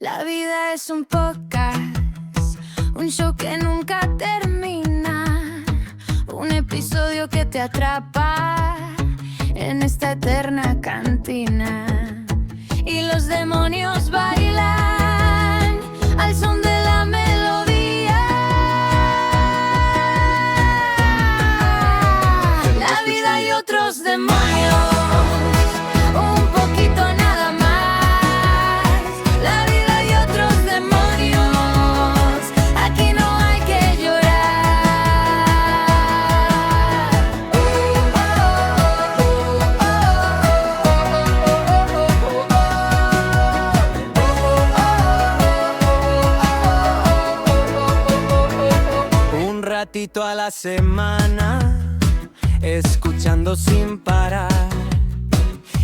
La vida es un podcast, un show que nunca termina, un episodio que te atrapa en esta eterna cantina. Y los demonios bailan al son de la melodía. La vida y otros demonios. Ratito a la semana, escuchando sin parar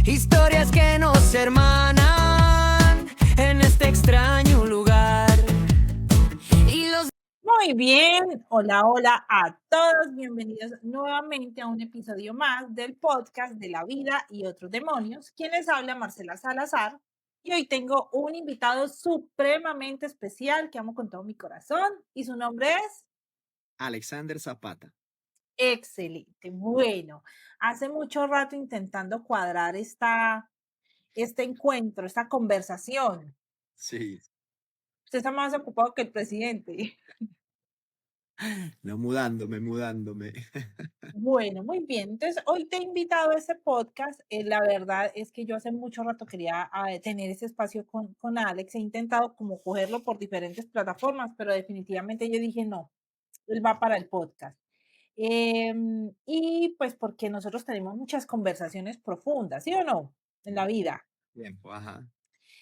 historias que nos hermanan en este extraño lugar. Muy bien, hola a todos, bienvenidos nuevamente a un episodio más del podcast de La Vida y Otros Demonios. Quien les habla, Marcela Salazar, y hoy tengo un invitado supremamente especial que amo con todo mi corazón, y su nombre es Alexander Zapata. Excelente. Bueno, hace mucho rato intentando cuadrar este encuentro, esta conversación. Sí. Usted está más ocupado que el presidente. No, mudándome. Bueno, muy bien. Entonces, hoy te he invitado a este podcast. La verdad es que yo hace mucho rato quería tener ese espacio con Alex. He intentado como cogerlo por diferentes plataformas, pero definitivamente yo dije no, él va para el podcast. Y pues porque nosotros tenemos muchas conversaciones profundas, ¿sí o no? En la vida. Tiempo, ajá.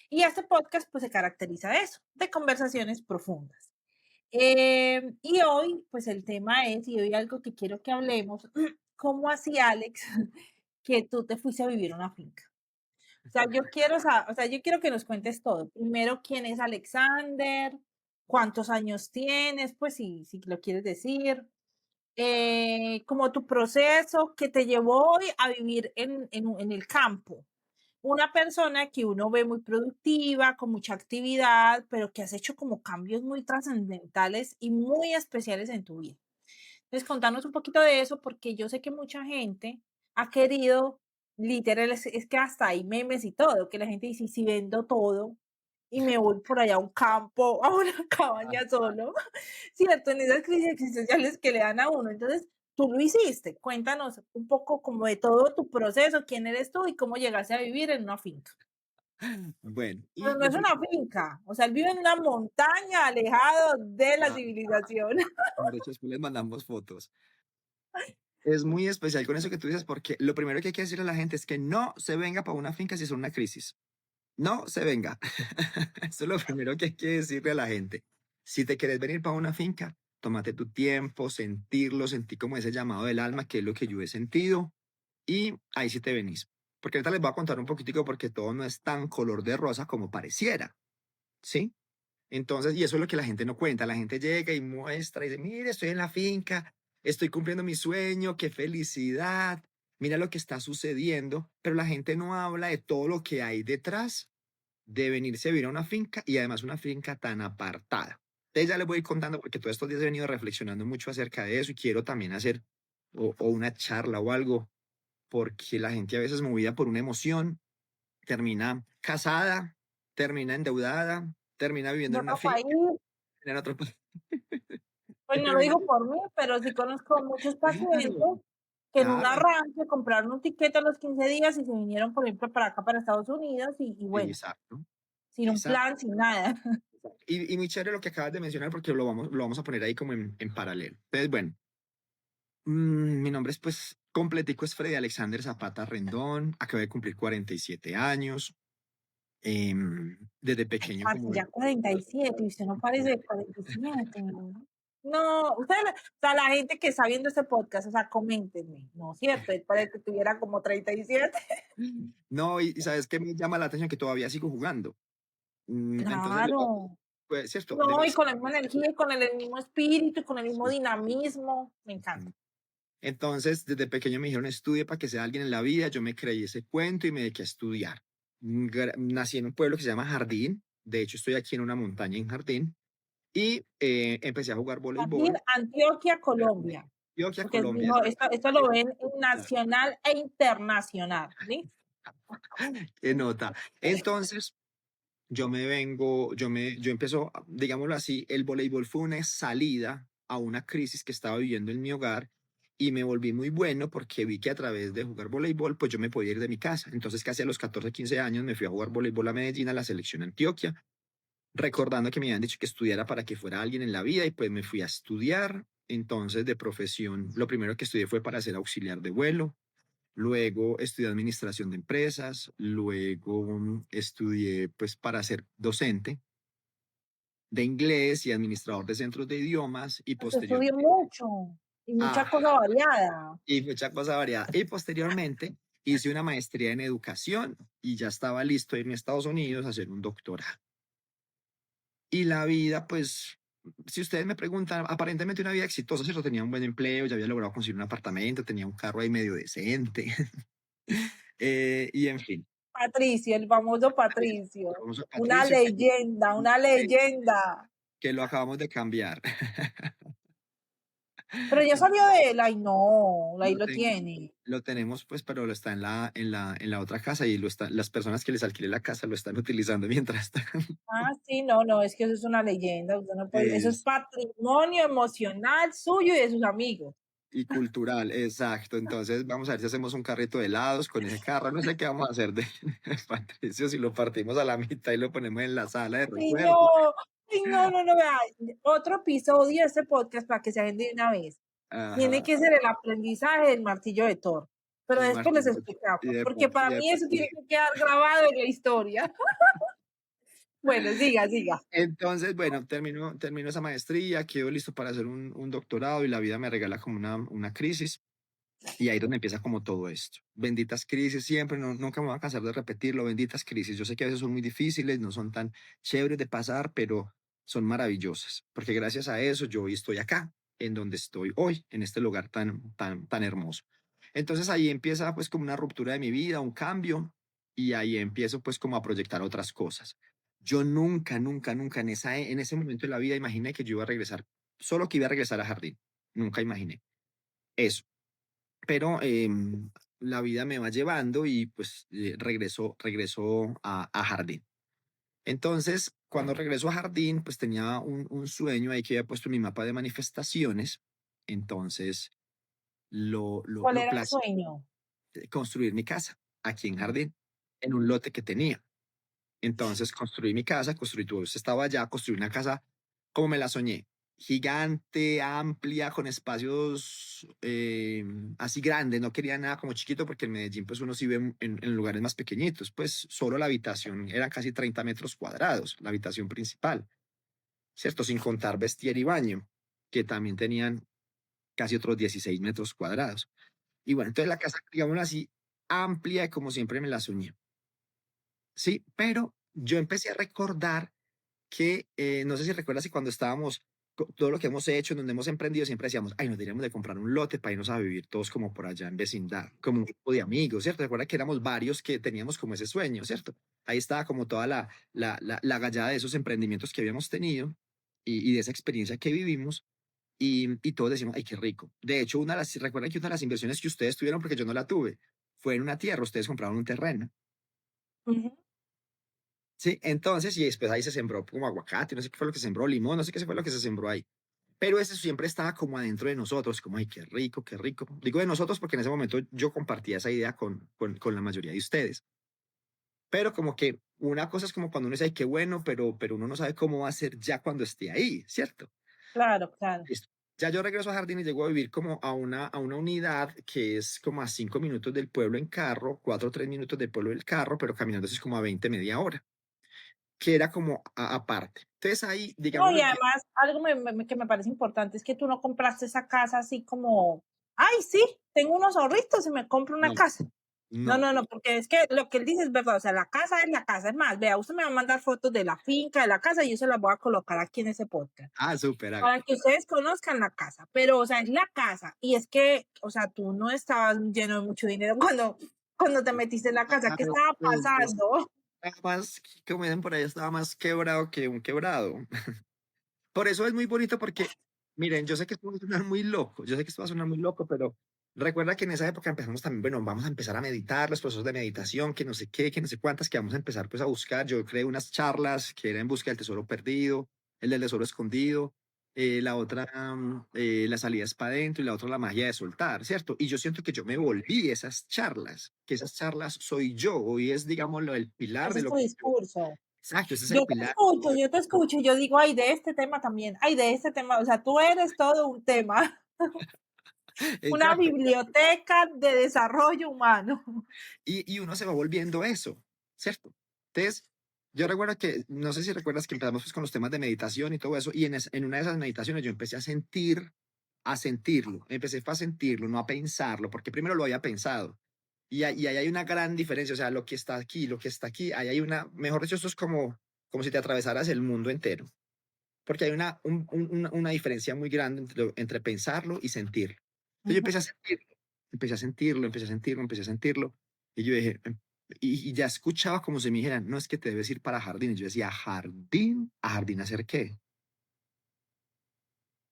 Y este podcast pues se caracteriza de eso, de conversaciones profundas. Y hoy pues el tema es, y hoy algo que quiero que hablemos, ¿cómo así, Alex, que tú te fuiste a vivir a una finca? O sea, yo quiero que nos cuentes todo. Primero, ¿quién es Alexander? ¿Cuántos años tienes? Pues si lo quieres decir. Como tu proceso que te llevó hoy a vivir en el campo. Una persona que uno ve muy productiva, con mucha actividad, pero que has hecho como cambios muy trascendentales y muy especiales en tu vida. Entonces, contanos un poquito de eso, porque yo sé que mucha gente ha querido, literal, es que hasta hay memes y todo, que la gente dice, si vendo todo y me voy por allá a un campo, a una cabaña solo, ¿cierto? En esas crisis existenciales que le dan a uno. Entonces, tú lo hiciste. Cuéntanos un poco como de todo tu proceso, quién eres tú y cómo llegaste a vivir en una finca. Bueno, Pero y no es una finca, o sea, él vive en una montaña alejado de la ah, civilización. de hecho, después les mandamos fotos. Es muy especial con eso que tú dices, porque lo primero que hay que decirle a la gente es que no se venga para una finca si es una crisis. No se venga. Eso es lo primero que hay que decirle a la gente. Si te quieres venir para una finca, tómate tu tiempo, sentir como ese llamado del alma, que es lo que yo he sentido, y ahí sí te venís. Porque ahorita les voy a contar un poquitico porque todo no es tan color de rosa como pareciera, ¿sí? Entonces, y eso es lo que la gente no cuenta. La gente llega y muestra y dice, mire, estoy en la finca, estoy cumpliendo mi sueño, qué felicidad, mira lo que está sucediendo, pero la gente no habla de todo lo que hay detrás de venirse a vivir a una finca y además una finca tan apartada. Entonces ya les voy a ir contando porque todos estos días he venido reflexionando mucho acerca de eso y quiero también hacer o una charla o algo, porque la gente a veces movida por una emoción termina casada, termina endeudada, termina viviendo En en una otro finca, país, en otro país. pues no lo digo por mí, pero sí conozco muchos pacientes Claro, que en un claro, arranque compraron un tiquete a los 15 días y se vinieron, por ejemplo, para acá, para Estados Unidos, y bueno, exacto, sin un exacto. plan, sin nada. Y muy chévere lo que acabas de mencionar porque lo vamos a poner ahí como en paralelo. Entonces, bueno, mi nombre es pues completico, es Freddy Alexander Zapata Rendón, acabo de cumplir 47 años, desde Ay, pequeño parce, como... ya 47 y usted no parece de 47. No, o sea, la gente que está viendo este podcast, o sea, coméntenme, ¿no es cierto? Él parece que tuviera como 37. No, y sabes que me llama la atención que todavía sigo jugando. Entonces, Claro. pues, cierto, de No, y mis... con la misma energía, y con el mismo espíritu, y con el mismo Sí. dinamismo. Me encanta. Entonces, desde pequeño me dijeron, estudie para que sea alguien en la vida. Yo me creí ese cuento y me dediqué a estudiar. Nací en un pueblo que se llama Jardín, De hecho, estoy aquí en una montaña en Jardín y empecé a jugar Jardín, voleibol. Antioquia, Colombia. Antioquia, Porque Colombia, dijo, exacto. esto lo ven nacional e internacional, ¿listo? Qué nota. Entonces, yo empiezo, digámoslo así, el voleibol fue una salida a una crisis que estaba viviendo en mi hogar y me volví muy bueno porque vi que a través de jugar voleibol, pues yo me podía ir de mi casa. Entonces, casi a los 14, 15 años me fui a jugar voleibol a Medellín, a la selección Antioquia, recordando que me habían dicho que estudiara para que fuera alguien en la vida y pues me fui a estudiar. Entonces, de profesión, lo primero que estudié fue para ser auxiliar de vuelo. Luego estudié administración de empresas, luego estudié pues para ser docente de inglés y administrador de centros de idiomas y Yo estudié posteriormente, mucho y mucha cosa ajá, variada. y mucha cosa variada. Y posteriormente hice una maestría en educación y ya estaba listo a irme a Estados Unidos a hacer un doctorado. Y la vida, pues, si ustedes me preguntan, aparentemente una vida exitosa, ¿cierto? Tenía un buen empleo, ya había logrado conseguir un apartamento, tenía un carro ahí medio decente. Y en fin. Patricio, el famoso Patricio. Famoso Una Patricio, leyenda, una que, leyenda. que lo acabamos de cambiar. Pero ya salió de él. Ay, no, ahí Lo, lo ten- tiene. lo tenemos, pues, pero lo está en la otra casa y las personas que les alquilé la casa lo están utilizando mientras tanto. Ah, sí, no, no, es que eso es una leyenda. Usted no puede, eso es Es, patrimonio emocional suyo y de sus amigos. y cultural, exacto. Entonces, vamos a ver si hacemos un carrito de helados con ese carro. No sé qué vamos a hacer de Patricio, si lo partimos a la mitad y lo ponemos en la sala de Ay, recuerdo. no, ay, no, no, no, vea, otro episodio de este podcast para que se agende de una vez. Tiene Ajá, que ser el aprendizaje del martillo de Thor. Pero el después les martillo. explicamos, Y de, porque para y de mí eso tiene Patricio. que quedar grabado en la historia. Bueno, siga, siga. Entonces, bueno, termino esa maestría, quedo listo para hacer un doctorado y la vida me regala como una crisis. Y ahí es donde empieza como todo esto. Benditas crisis siempre, nunca me voy a cansar de repetirlo, benditas crisis. Yo sé que a veces son muy difíciles, no son tan chéveres de pasar, pero son maravillosas, porque gracias a eso yo hoy estoy acá, en donde estoy hoy, en este lugar tan hermoso. Entonces ahí empieza pues como una ruptura de mi vida, un cambio, y ahí empiezo pues como a proyectar otras cosas. Yo nunca en ese momento de la vida imaginé que yo iba a regresar, solo que iba a regresar a Jardín. Nunca imaginé eso, pero la vida me va llevando y pues regreso a Jardín. Entonces, cuando regreso a Jardín, pues tenía un sueño ahí que había puesto en mi mapa de manifestaciones. Entonces, ¿Cuál lo era el plasmé, sueño? construir mi casa aquí en Jardín, en un lote que tenía. Entonces construí mi casa, todo eso estaba allá, construí una casa como me la soñé, gigante, amplia, con espacios así grandes, no quería nada como chiquito porque en Medellín pues uno sí ve en lugares más pequeñitos, pues solo la habitación eran casi 30 metros cuadrados, la habitación principal, ¿cierto? Sin contar vestier y baño, que también tenían casi otros 16 metros cuadrados. Y bueno, entonces la casa, digamos así, amplia como siempre me la soñé. Sí, pero yo empecé a recordar que, no sé si recuerdas que cuando estábamos, todo lo que hemos hecho, en donde hemos emprendido, siempre decíamos, ay, nos deberíamos de comprar un lote para irnos a vivir todos como por allá en vecindad, como un grupo de amigos, ¿cierto? Recuerda que éramos varios que teníamos como ese sueño, ¿cierto? Ahí estaba como toda la gallada de esos emprendimientos que habíamos tenido y de esa experiencia que vivimos. Y todos decimos, ay, qué rico. De hecho, recuerda que una de las inversiones que ustedes tuvieron, porque yo no la tuve, fue en una tierra, ustedes compraron un terreno. Ujú. Sí, entonces, y después ahí se sembró como aguacate, no sé qué fue lo que sembró, limón, no sé qué fue lo que se sembró ahí. Pero ese siempre estaba como adentro de nosotros, como, ay, qué rico, qué rico. Digo de nosotros porque en ese momento yo compartía esa idea con la mayoría de ustedes. Pero como que una cosa es como cuando uno dice, ay, qué bueno, pero uno no sabe cómo va a ser ya cuando esté ahí, ¿cierto? Claro, claro. Listo. Ya yo regreso a Jardín y llego a vivir como a una unidad que es como a 5 minutos del pueblo en carro, 4 o 3 minutos del pueblo del carro, pero caminando es como a 20 media hora, que era como aparte. Entonces ahí, No, y digámoslo que además, algo que me parece importante es que tú no compraste esa casa así como, ay, sí, tengo unos ahorritos y me compro una no, casa. No, no. no, no, porque es que lo que él dice es verdad, o sea, la casa es la casa. Es más, vea, usted me va a mandar fotos de la finca, de la casa, y yo se las voy a colocar aquí en ese podcast, Ah, súper, para que ustedes conozcan la casa. Pero, o sea, es la casa. Y es que, o sea, tú no estabas lleno de mucho dinero cuando te metiste en la casa. ¿Qué claro, estaba pues, pasando? estaba más, como dicen por ahí, estaba más quebrado que un quebrado. Por eso es muy bonito porque, miren, yo sé que esto va a sonar muy loco, yo sé que esto va a sonar muy loco, pero recuerda que en esa época empezamos también, bueno, vamos a empezar a meditar, los procesos de meditación, que no sé qué, que no sé cuántas, que vamos a empezar pues a buscar. Yo creé unas charlas que era en busca del tesoro perdido, el del tesoro escondido, la otra, la salida es para adentro y la otra la magia de soltar, ¿cierto? Y yo siento que yo me volví esas charlas, que esas charlas soy yo, hoy es, digámoslo, el pilar Ese de es lo tu que yo, discurso. exacto, ese es el pilar. Yo te escucho, y yo digo: "Ay, de este tema también, ay, de este tema", o sea, tú eres todo un tema, una Exacto. biblioteca de desarrollo humano. Y uno se va volviendo eso, ¿cierto? Entonces, yo recuerdo que, no sé si recuerdas que empezamos pues, con los temas de meditación y todo eso, y en una de esas meditaciones yo empecé a sentirlo, empecé fue a sentirlo, no a pensarlo, porque primero lo había pensado. Y ahí hay una gran diferencia, o sea, lo que está aquí, lo que está aquí, ahí hay una, mejor dicho, esto es como si te atravesaras el mundo entero, porque hay una diferencia muy grande entre pensarlo y sentirlo. Entonces yo Ujú. empecé a sentirlo, empecé a sentirlo, empecé a sentirlo, empecé a sentirlo, y yo dije, y ya escuchaba como si me dijeran, no es que te debes ir para jardín, y yo decía, ¿jardín? ¿A jardín hacer qué?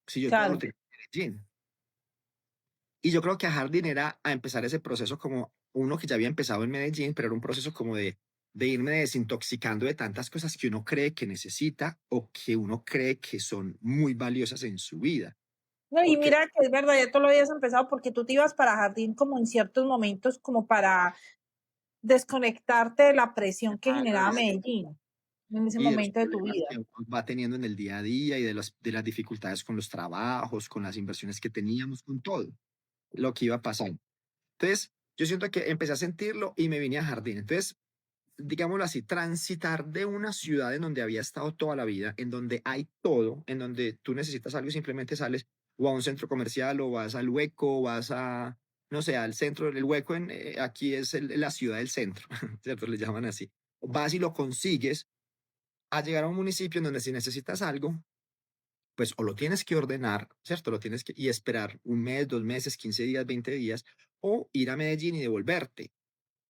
Si yo todo lo Claro. tengo en Medellín. Y yo creo que a jardín era a empezar ese proceso como uno que ya había empezado en Medellín, pero era un proceso como de irme desintoxicando de tantas cosas que uno cree que necesita o que uno cree que son muy valiosas en su vida. No, y Porque mira que es verdad, ya tú lo habías empezado porque tú te ibas para jardín como en ciertos momentos, como para desconectarte de la presión que claro, generaba Medellín, en ese y de los momento de tu problemas vida. que uno va teniendo en el día a día y de las dificultades con los trabajos, con las inversiones que teníamos, con todo lo que iba pasando. Entonces, yo siento que empecé a sentirlo y me vine a jardín. Entonces, digámoslo así, transitar de una ciudad en donde había estado toda la vida, en donde hay todo, en donde tú necesitas algo y simplemente sales o a un centro comercial o vas al Hueco, vas a, no sé, al centro del Hueco, aquí es la ciudad del centro, ¿cierto? Le llaman así. Vas y lo consigues a llegar a un municipio en donde si necesitas algo, pues o lo tienes que ordenar, ¿cierto? Lo tienes que y esperar un mes, 2 meses, 15 días, 20 días, o ir a Medellín y devolverte,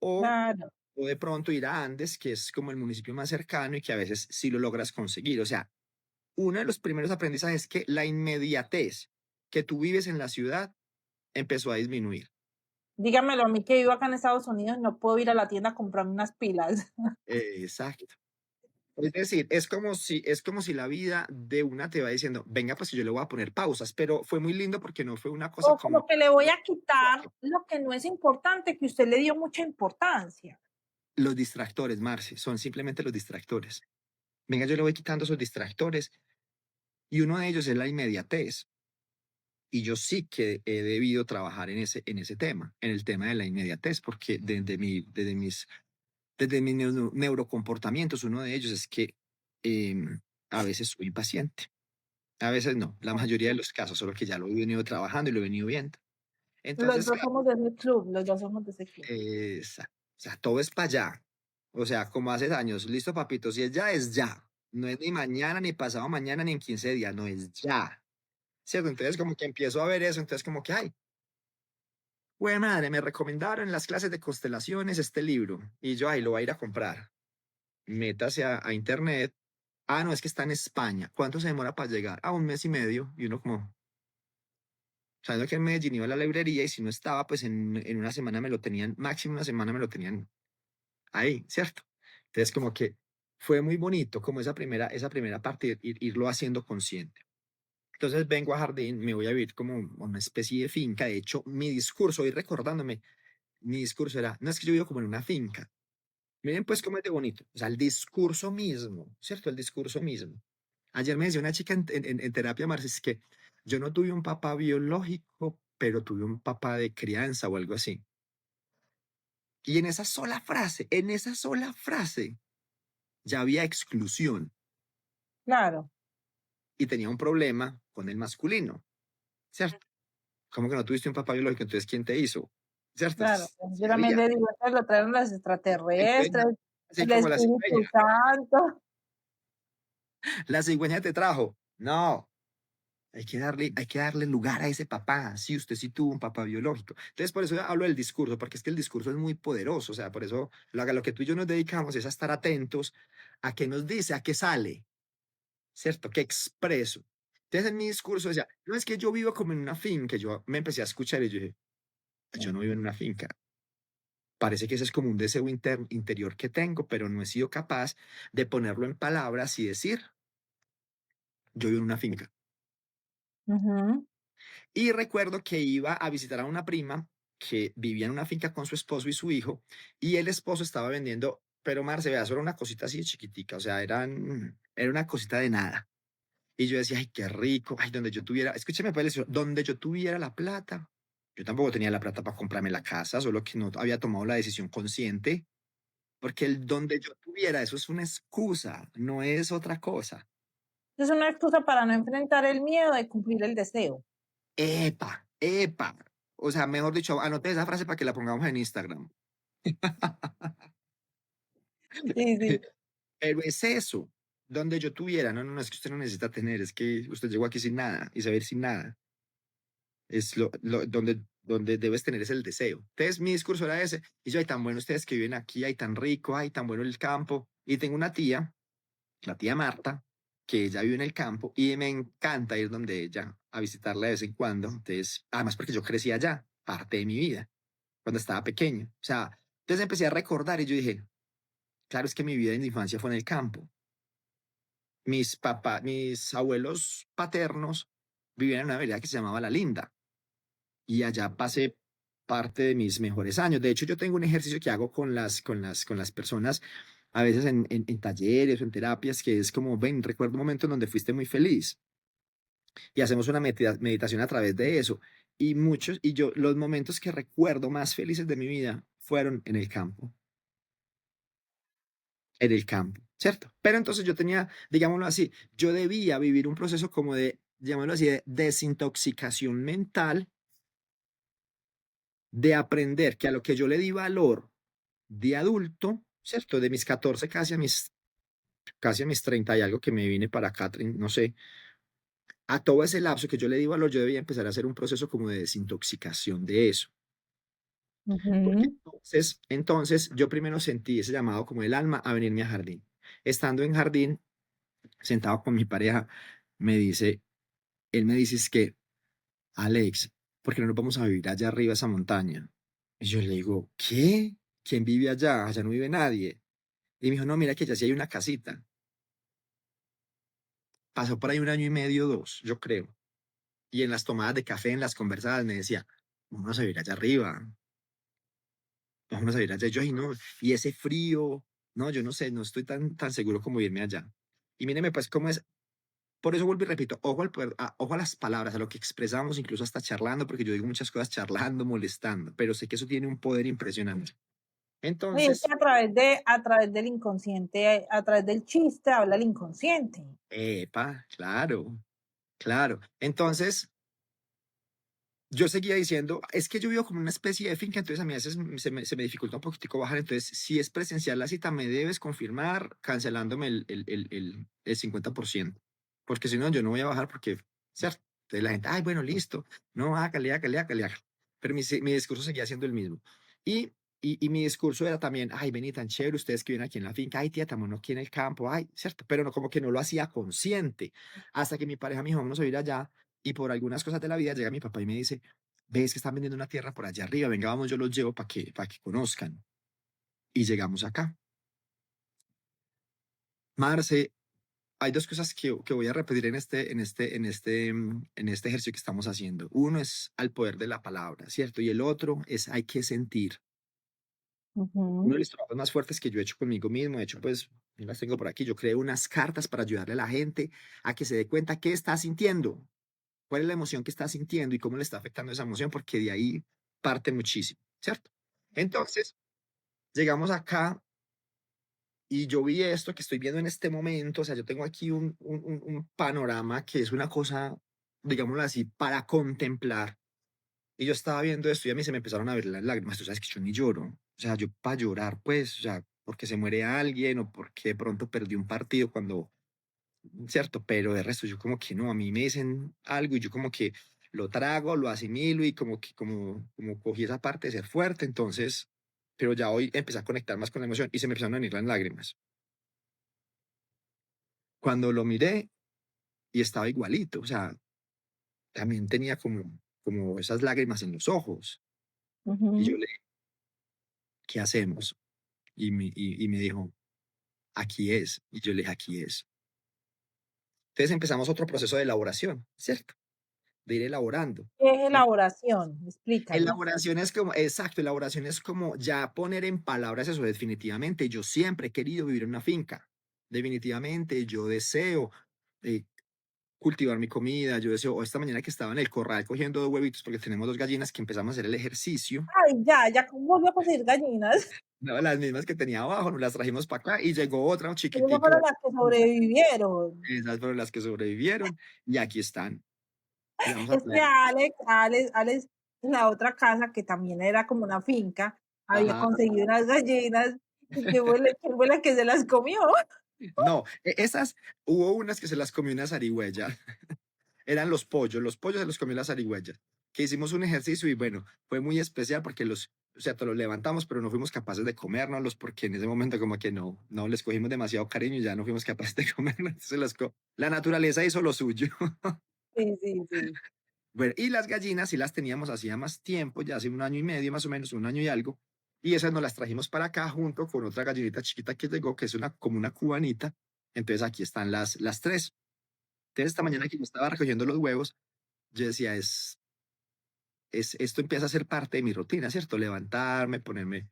o Claro. o de pronto ir a Andes, que es como el municipio más cercano y que a veces sí lo logras conseguir. O sea, uno de los primeros aprendizajes es que la inmediatez que tú vives en la ciudad empezó a disminuir. Dígamelo a mí que vivo acá en Estados Unidos, no puedo ir a la tienda a comprarme unas pilas. Exacto. Es decir, es como si la vida de una te va diciendo, venga, pues que yo le voy a poner pausas, pero fue muy lindo porque no fue una cosa O como, como que le voy a quitar lo que no es importante, que usted le dio mucha importancia. los distractores, Marce, son simplemente los distractores. Venga, yo le voy quitando esos distractores y uno de ellos es la inmediatez. Y yo sí que he debido trabajar en ese tema, en el tema de la inmediatez, porque desde mis neurocomportamientos, uno de ellos es que a veces soy impaciente, a veces no, la mayoría de los casos, solo que ya lo he venido trabajando y lo he venido viendo. Los Entonces, 2 claro, somos de ese club, los 2 somos de ese club. o sea, todo es para allá. O sea, como hace años, listo, papito, si es ya, es ya. No es ni mañana, ni pasado mañana, ni en 15 días, no es ya. ¿Cierto? Entonces, como que empiezo a ver eso, entonces, como que, ay, güey, madre, me recomendaron en las clases de constelaciones este libro. Y yo, ay, lo voy a ir a comprar. Métase a internet. Ah, no, es que está en España. ¿Cuánto se demora para llegar? A un mes y medio. Y uno como, sabiendo que en Medellín iba a la librería y si no estaba, pues en una semana me lo tenían, máximo una semana me lo tenían ahí, ¿cierto? Entonces, como que fue muy bonito, como esa primera parte, irlo haciendo consciente. Entonces vengo a Jardín, me voy a vivir como una especie de finca. De hecho, mi discurso, ir recordándome, mi discurso era, no es que yo vivo como en una finca. Miren pues cómo es de bonito. O sea, el discurso mismo, ¿cierto? El discurso mismo. Ayer me decía una chica en terapia, Marcis, que yo no tuve un papá biológico, pero tuve un papá de crianza o algo así. Y en esa sola frase, ya había exclusión Claro, y tenía un problema con el masculino, ¿cierto? ¿Cómo que no tuviste un papá biológico? Entonces, ¿quién te hizo? ¿Cierto? claro. Sí Yo también había. le digo, eso lo traen los Entonces, extraterrestres, así el como Espíritu Santo. la cigüeña te trajo. No, hay que darle lugar a ese papá. Sí, usted sí tuvo un papá biológico. Entonces, por eso hablo del discurso, porque es que el discurso es muy poderoso. O sea, por eso lo que tú y yo nos dedicamos es a estar atentos a qué nos dice, a qué sale, ¿cierto? ¿Qué expreso? Entonces, en mi discurso decía, no es que yo vivo como en una finca. Yo me empecé a escuchar y yo dije, yo no vivo en una finca. Parece que ese es como un deseo interior que tengo, pero no he sido capaz de ponerlo en palabras y decir, yo vivo en una finca. Ujú. Y recuerdo que iba a visitar a una prima que vivía en una finca con su esposo y su hijo, y el esposo estaba vendiendo, pero Marce, vea, eso era una cosita así de chiquitica, o sea, era una cosita de nada. Y yo decía, ay, qué rico, ay, donde yo tuviera, escúcheme, pues, donde yo tuviera la plata. Yo tampoco tenía la plata para comprarme la casa, solo que no había tomado la decisión consciente, porque el donde yo tuviera, eso es una excusa, no es otra cosa. Es una excusa para no enfrentar el miedo de cumplir el deseo. Epa, epa. O sea, mejor dicho, anoté esa frase para que la pongamos en Instagram. Sí, sí. Pero es eso, donde yo tuviera, no, es que usted no necesita tener, es que usted llegó aquí sin nada y saber sin nada. Es donde debes tener es el deseo. Entonces, mi discurso era ese. Y yo, ay, tan bueno ustedes que viven aquí, ay, tan rico, ay, tan bueno el campo. Y tengo una tía, la tía Marta, que ella vive en el campo y me encanta ir donde ella a visitarla de vez en cuando. Entonces, además porque yo crecí allá, parte de mi vida, cuando estaba pequeño. O sea, entonces empecé a recordar y yo dije, claro, es que mi vida en mi infancia fue en el campo. Mis abuelos paternos vivían en una vereda que se llamaba La Linda y allá pasé parte de mis mejores años. De hecho, yo tengo un ejercicio que hago con las personas, a veces en talleres o en terapias, que es como, ven, recuerda un momento en donde fuiste muy feliz y hacemos una meditación a través de eso. Los momentos que recuerdo más felices de mi vida fueron en el campo, ¿cierto? Pero entonces yo tenía, digámoslo así, yo debía vivir un proceso como de, llamémoslo así, de desintoxicación mental, de aprender que a lo que yo le di valor de adulto, ¿cierto? De mis 14 casi a mis 30 y algo que me vine para acá, no sé, a todo ese lapso que yo le di valor, yo debía empezar a hacer un proceso como de desintoxicación de eso. Porque Ujú. entonces yo primero sentí ese llamado como el alma a venirme a jardín. Estando en jardín, sentado con mi pareja, me dice, él me dice es que, Alex, ¿por qué no nos vamos a vivir allá arriba esa montaña? Y yo le digo, ¿qué? ¿Quién vive allá? Allá no vive nadie. Y me dijo, no, mira que allá sí hay una casita. Pasó por ahí un año y medio, dos, yo creo. Y en las tomadas de café, en las conversadas, me decía, vamos a vivir allá arriba, vamos a vivir allá. Yo, ay, no, y ese frío, no, yo no sé, no estoy tan seguro como irme allá. Y míreme, pues, cómo es. Por eso vuelvo y repito, ojo a las palabras, a lo que expresamos, incluso hasta charlando, porque yo digo muchas cosas charlando, molestando, pero sé que eso tiene un poder impresionante. Y es que Entonces, a través del inconsciente, a través del chiste habla el inconsciente. epa, claro, claro. Entonces, yo seguía diciendo, es que yo vivo como una especie de finca, entonces a mí a veces se me dificulta un poquitico bajar, entonces si es presencial la cita, me debes confirmar cancelándome el 50%, porque si no, yo no voy a bajar porque, ¿cierto? Entonces la gente, ay, bueno, listo, no, hágale, hágale, hágale, hágale. Pero mi discurso seguía siendo el mismo. Y, y mi discurso era también, ay, vení tan chévere, ustedes que viven aquí en la finca, ay, tía, estamos aquí en el campo, ay, ¿cierto? Pero no, como que no lo hacía consciente, hasta que mi pareja me dijo, vamos a ir allá, y por algunas cosas de la vida llega mi papá y me dice, ves que están vendiendo una tierra por allá arriba, venga, vamos, yo los llevo para que conozcan. Y llegamos acá. Marce, hay dos cosas que voy a repetir en este ejercicio que estamos haciendo. Uno es al poder de la palabra, ¿cierto? Y el otro es hay que sentir. Uno Ujú. de los trabajos más fuertes que yo he hecho conmigo mismo, de hecho, pues, yo las tengo por aquí, yo creé unas cartas para ayudarle a la gente a que se dé cuenta qué está sintiendo, cuál es la emoción que está sintiendo y cómo le está afectando esa emoción, porque de ahí parte muchísimo, ¿cierto? Entonces, llegamos acá y yo vi esto que estoy viendo en este momento, o sea, yo tengo aquí un panorama que es una cosa, digámoslo así, para contemplar. Y yo estaba viendo esto y a mí se me empezaron a ver las lágrimas. Tú sabes que yo ni lloro. O sea, yo para llorar, pues, o sea, porque se muere alguien o porque de pronto perdí un partido cuando ¿cierto? Pero de resto yo como que no, a mí me dicen algo y yo como que lo trago, lo asimilo y como que como cogí esa parte de ser fuerte, entonces, pero ya hoy empecé a conectar más con la emoción y se me empezaron a venir las lágrimas. Cuando lo miré y estaba igualito, o sea, también tenía como esas lágrimas en los ojos. Y yo Ujú. le dije, ¿qué hacemos? Y me dijo, aquí es. Y yo le dije, aquí es. Entonces empezamos otro proceso de elaboración, ¿cierto? De ir elaborando. ¿Qué es elaboración? Explícame. Elaboración es como, exacto, elaboración es como ya poner en palabras eso, definitivamente. Yo siempre he querido vivir en una finca. Definitivamente, yo deseo eh, cultivar mi comida. Yo deseo, o esta mañana que estaba en el corral cogiendo 2 huevitos porque tenemos 2 gallinas que empezamos a hacer el ejercicio. Ay, ya volvió a conseguir gallinas. No, las mismas que tenía abajo, nos las trajimos para acá y llegó otra Pero esas fueron chiquitica. las que sobrevivieron. Esas fueron las que sobrevivieron y aquí están. Y vamos a Es que traer. Alex, en la otra casa, que también era como una finca, había Ajá. conseguido unas gallinas y quién fue la que se las comió. No, esas, hubo unas que se las comió una zarigüeya. Eran los pollos se los comió la zarigüeya. Que hicimos un ejercicio y bueno, fue muy especial porque o sea, te los levantamos, pero no fuimos capaces de comérnoslos porque en ese momento como que no les cogimos demasiado cariño y ya no fuimos capaces de comerlos. Entonces la naturaleza hizo lo suyo. Sí, sí, sí. Bueno, y las gallinas sí las teníamos hacía más tiempo, ya hace un año y medio más o menos, un año y algo. Y esas nos las trajimos para acá junto con otra gallinita chiquita que llegó, que es como una cubanita. Entonces aquí están las tres. Entonces esta mañana que yo estaba recogiendo los huevos, yo decía, esto empieza a ser parte de mi rutina, ¿cierto? Levantarme, ponerme,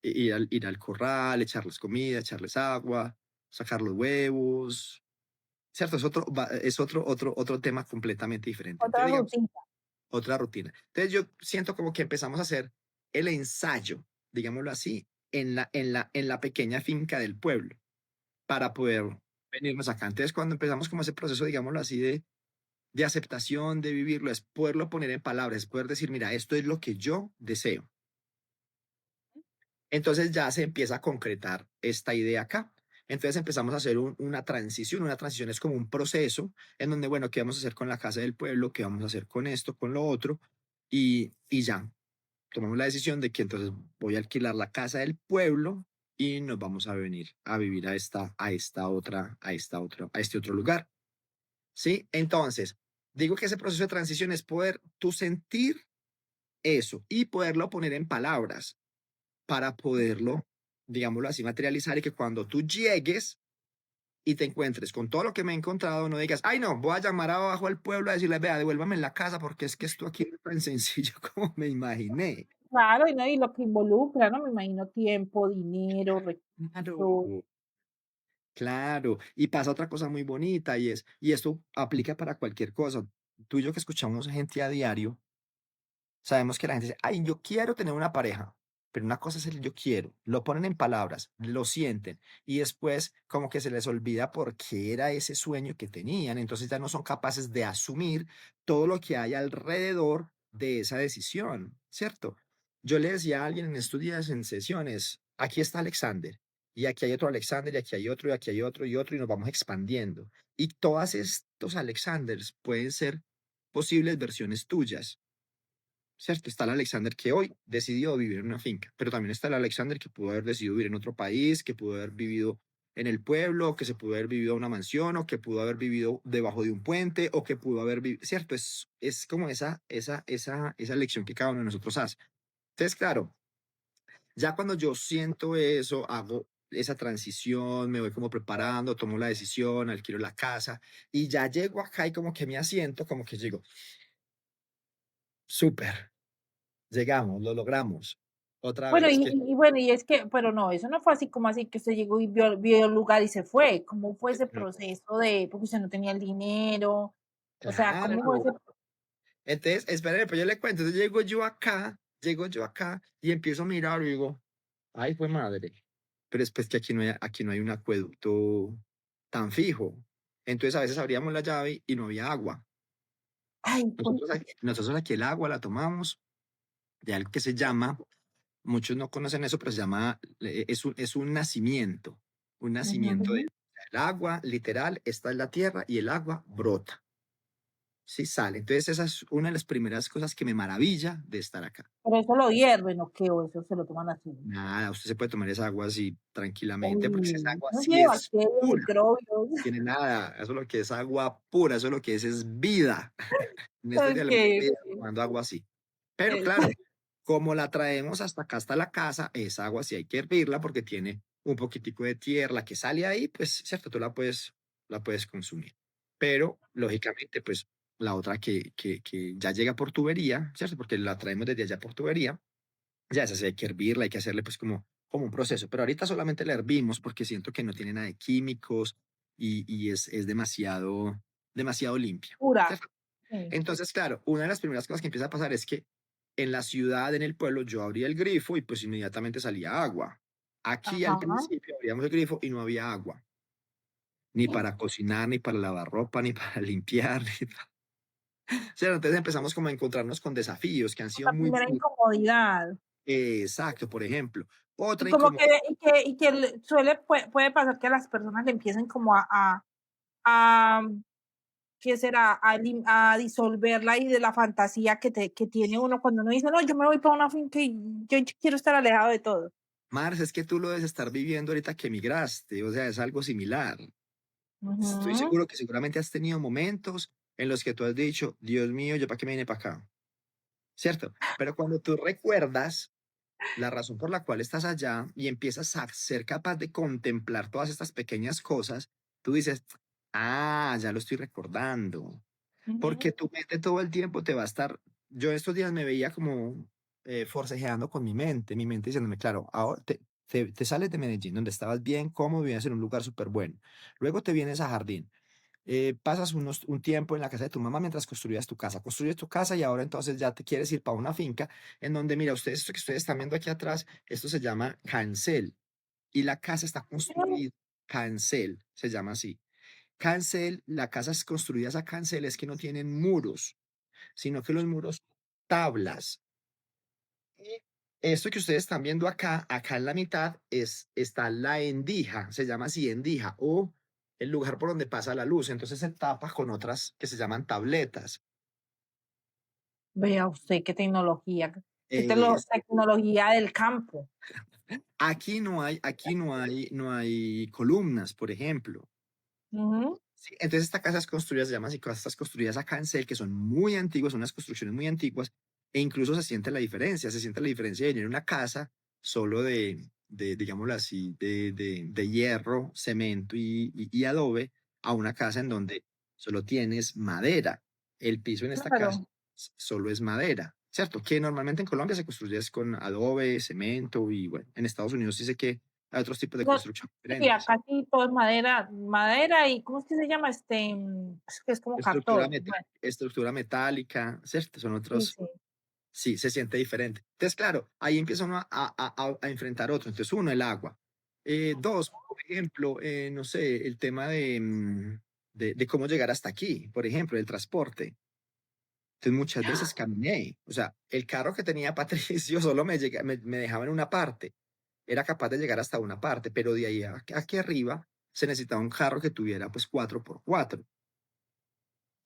ir al corral, echarles comida, echarles agua, sacar los huevos, ¿cierto? Es otro tema completamente diferente. Otra Entonces, digamos, rutina. otra rutina. Entonces yo siento como que empezamos a hacer el ensayo, digámoslo así, en la pequeña finca del pueblo para poder venirnos acá. Entonces cuando empezamos como ese proceso, digámoslo así, de aceptación, de vivirlo, es poderlo poner en palabras, es poder decir, mira, esto es lo que yo deseo. Entonces ya se empieza a concretar esta idea acá. Entonces empezamos a hacer una transición. Una transición es como un proceso en donde, bueno, ¿qué vamos a hacer con la casa del pueblo? ¿Qué vamos a hacer con esto, con lo otro? Y ya, tomamos la decisión de que entonces voy a alquilar la casa del pueblo y nos vamos a venir a vivir a este otro lugar. ¿Sí? Entonces, digo que ese proceso de transición es poder tú sentir eso y poderlo poner en palabras para poderlo, digámoslo así, materializar y que cuando tú llegues y te encuentres con todo lo que me he encontrado, no digas, ay, no, voy a llamar abajo al pueblo a decirle, vea, devuélvame la casa porque es que esto aquí no es tan sencillo como me imaginé. Claro, y no, y lo que involucra, ¿no? Me imagino tiempo, dinero, Claro. recursos. Claro, y pasa otra cosa muy bonita y esto aplica para cualquier cosa. Tú y yo que escuchamos gente a diario, sabemos que la gente dice, ay, yo quiero tener una pareja, pero una cosa es el yo quiero, lo ponen en palabras, lo sienten y después como que se les olvida por qué era ese sueño que tenían, entonces ya no son capaces de asumir todo lo que hay alrededor de esa decisión, ¿cierto? Yo le decía a alguien en estos días en sesiones, aquí está Alexander, y aquí hay otro Alexander, y aquí hay otro, y aquí hay otro, y otro, y nos vamos expandiendo. Y todas estos Alexanders pueden ser posibles versiones tuyas. ¿Cierto? Está el Alexander que hoy decidió vivir en una finca, pero también está el Alexander que pudo haber decidido vivir en otro país, que pudo haber vivido en el pueblo, que se pudo haber vivido en una mansión, o que pudo haber vivido debajo de un puente, o que pudo haber vivido, ¿cierto? Es como esa elección que cada uno de nosotros hace. Entonces, claro, ya cuando yo siento eso, hago esa transición, me voy como preparando, tomo la decisión, alquilo la casa, y ya llego acá y como que me asiento, como que digo, súper. Llegamos, lo logramos. Otra Bueno, vez y que y y bueno, y es que pero no, eso no fue así como así que usted llegó y vio el lugar y se fue. ¿Cómo fue ese no, proceso de porque usted no tenía el dinero? O sea, ¿cómo fue claro. ese Entonces, espéreme, pues yo le cuento. Entonces llego yo acá y empiezo a mirar y digo, ay, fue madre. Pero es pues que aquí no hay un acueducto tan fijo. Entonces a veces abríamos la llave y no había agua. ay, pues, Nosotros aquí el agua la tomamos de algo que se llama, muchos no conocen eso, pero se llama, es un nacimiento. Un nacimiento ujú, El agua, literal, está en la tierra y el agua brota, sí sale. Entonces esa es una de las primeras cosas que me maravilla de estar acá. Pero eso lo hierven, ¿o qué? ¿O eso se lo toman así? Nada, usted se puede tomar esa agua así tranquilamente, porque esa Uy, agua no sí tiene es bacterias, pura, microbios. no tiene nada, eso es lo que es agua pura, eso es lo que es vida. En estos días le metí Okey, vida okey. tomando agua así. Pero Eso. claro, como la traemos hasta acá, hasta la casa, esa agua sí hay que hervirla porque tiene un poquitico de tierra, la que sale ahí, pues, cierto, tú la puedes consumir. Pero, lógicamente, pues, la otra que ya llega por tubería, ¿cierto? Porque la traemos desde allá por tubería, ya esa sí hay que hervirla, hay que hacerle, pues, como un proceso. Pero ahorita solamente la hervimos porque siento que no tiene nada de químicos y es demasiado limpia, Pura. ¿cierto? Sí. Entonces, claro, una de las primeras cosas que empieza a pasar es que en la ciudad, en el pueblo, yo abría el grifo y pues inmediatamente salía agua. Aquí al Ajá. principio abríamos el grifo y no había agua, ni para cocinar, ni para lavar ropa, ni para limpiar. ¿Cierto? Entonces empezamos como a encontrarnos con desafíos que han sido La muy primera bonitos. incomodidad. Exacto, por ejemplo. Y Otra como que incomodidad. le suele puede pasar que a las personas le empiecen como a, ¿qué será? A disolverla y de la fantasía que tiene uno cuando uno dice: "No, yo me voy para una finca y yo quiero estar alejado de todo". Mars, es que tú lo debes estar viviendo ahorita que emigraste, o sea, es algo similar. Estoy Ujú. seguro que seguramente has tenido momentos en los que tú has dicho, Dios mío, ¿yo para qué me vine para acá? ¿Cierto? Pero cuando tú recuerdas la razón por la cual estás allá y empiezas a ser capaz de contemplar todas estas pequeñas cosas, tú dices, ah, ya lo estoy recordando, porque Ujú. tu mente todo el tiempo te va a estar, yo estos días me veía como forcejeando con mi mente diciéndome, claro, ahora te sales de Medellín, donde estabas bien cómodo, vivías en un lugar súper bueno, luego te vienes a Jardín, pasas un tiempo en la casa de tu mamá mientras construías tu casa. Construyes tu casa y ahora entonces ya te quieres ir para una finca en donde, mira, ustedes, esto que ustedes están viendo aquí atrás, esto se llama cancel y la casa está construida, cancel, se llama así. Cancel, la casa es construida a cancel, es que no tienen muros, sino que los muros, tablas. Y esto que ustedes están viendo acá, acá en la mitad, está la endija, se llama así endija, o el lugar por donde pasa la luz. Entonces se tapa con otras que se llaman tabletas. Vea usted qué tecnología, Es- tecnología del campo. no hay columnas, por ejemplo. Ujú. Sí, entonces esta casa es construida, se llama así, casas construidas a cancel, que son muy antiguas, son unas construcciones muy antiguas, e incluso se siente la diferencia de tener una casa solo digámoslo así, de hierro, cemento y adobe, a una casa en donde solo tienes madera. El piso en esta casa Claro. solo es madera, ¿cierto? Que normalmente en Colombia se construye es con adobe, cemento, y bueno, en Estados Unidos sí sé que hay otros tipos de No, construcción sí, diferentes. acá sí todo es madera y, ¿cómo es que se llama? Es que es como cartón. Bueno, Estructura metálica, ¿cierto? Son sí, otros, sí. sí, se siente diferente. Entonces, claro, ahí empieza uno a enfrentar otro. Entonces, uno, el agua. Dos, por ejemplo, no sé, el tema de cómo llegar hasta aquí, por ejemplo, el transporte. Entonces, muchas veces caminé. O sea, el carro que tenía Patricio solo me dejaba en una parte. Era capaz de llegar hasta una parte, pero de ahí aquí arriba se necesitaba un carro que tuviera pues 4x4.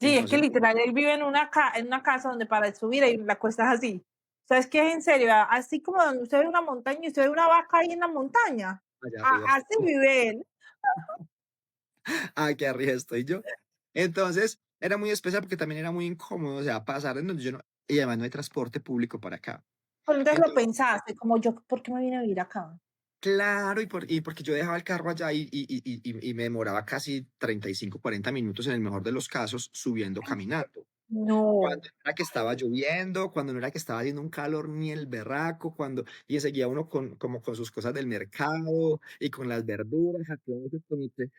Sí, es que Entonces, literal él vive en una casa donde para subir y la cuesta es así. O sea, es que es en serio, así como donde usted ve una montaña y usted ve una vaca ahí en la montaña, allá arriba. así vive él. Qué arriba estoy yo. Entonces, era muy especial porque también era muy incómodo, o sea, pasar en donde yo no, y además no hay transporte público para acá. Pero entonces lo Entonces, pensaste, como yo, ¿por qué me vine a vivir acá? claro, y porque yo dejaba el carro allá y me demoraba casi 35, 40 minutos en el mejor de los casos subiendo caminando. No, Cuando no era que estaba lloviendo, cuando no era que estaba haciendo un calor ni el berraco, y seguía uno como con sus cosas del mercado y con las verduras, aquí uno se como que,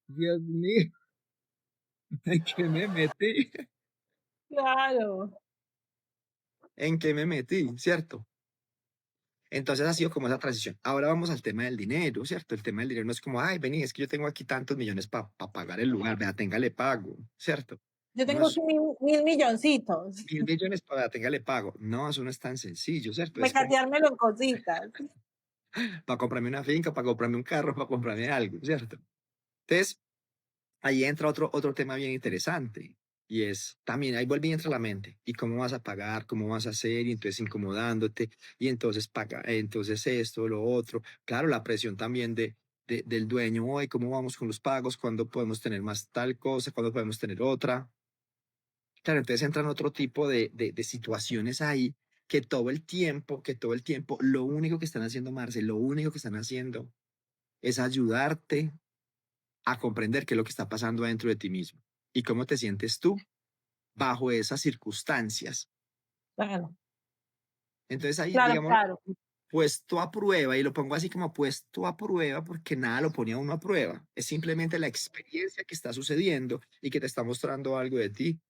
Dios mío, ¿en qué me metí? claro. ¿En qué me metí? ¿Cierto? Entonces ha sido como esa transición. Ahora vamos al tema del dinero, ¿cierto? El tema del dinero no es como, ay, vení, es que yo tengo aquí tantos millones para pagar el lugar, vea, téngale pago, ¿cierto? Yo No tengo es aquí mil milloncitos. 1.000 millones para téngale pago. No, eso no es tan sencillo, ¿cierto? Es como Mecateármelo en cositas. para comprarme una finca, para comprarme un carro, para comprarme algo, ¿cierto? Entonces, ahí entra otro tema bien interesante. Y es también, ahí vuelve y entra la mente. ¿Y cómo vas a pagar? ¿Cómo vas a hacer? Y entonces incomodándote. Y entonces paga, entonces esto, lo otro. Claro, la presión también del dueño. Hoy, ¿cómo vamos con los pagos? ¿Cuándo podemos tener más tal cosa? ¿Cuándo podemos tener otra? Claro, entonces entran otro tipo de situaciones ahí que todo el tiempo, lo único que están haciendo, Marce, lo único que están haciendo es ayudarte a comprender qué es lo que está pasando dentro de ti mismo y cómo te sientes tú bajo esas circunstancias. Claro, Entonces ahí, claro, digamos, claro. puesto a prueba, y lo pongo así como puesto a prueba porque nada lo pone a uno a prueba, es simplemente la experiencia que está sucediendo y que te está mostrando algo de ti,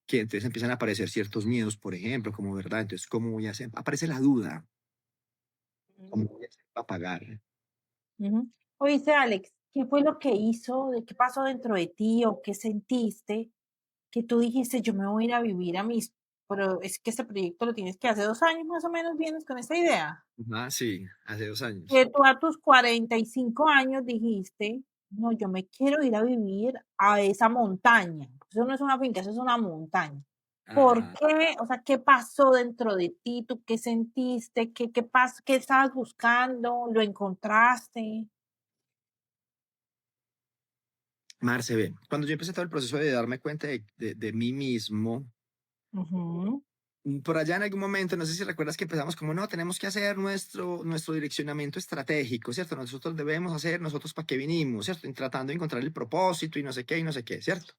que entonces empiezan a aparecer ciertos miedos, por ejemplo, como verdad, entonces, ¿cómo voy a hacer? Aparece la duda, ¿cómo voy a hacer para pagar? Ujú. Oíste, Alex, ¿qué fue lo que hizo, de qué pasó dentro de ti o qué sentiste que tú dijiste, yo me voy a ir a vivir a mis, pero es que este proyecto lo tienes que hace 2 años más o menos vienes con esta idea? Ah, sí, hace 2 años. Que tú a tus 45 años dijiste, no, yo me quiero ir a vivir a esa montaña. Eso no es una finca, eso es una montaña. ¿Por Ajá. qué? O sea, ¿qué pasó dentro de ti? ¿Tú qué sentiste? ¿Qué pasó? ¿Qué estabas buscando? ¿Lo encontraste? Marce, ve, cuando yo empecé todo el proceso de darme cuenta de mí mismo, Ujú. por allá en algún momento, no sé si recuerdas que empezamos como, no, tenemos que hacer nuestro direccionamiento estratégico, ¿cierto? Nosotros debemos hacer, nosotros para qué vinimos, ¿cierto? Y tratando de encontrar el propósito y no sé qué, ¿cierto?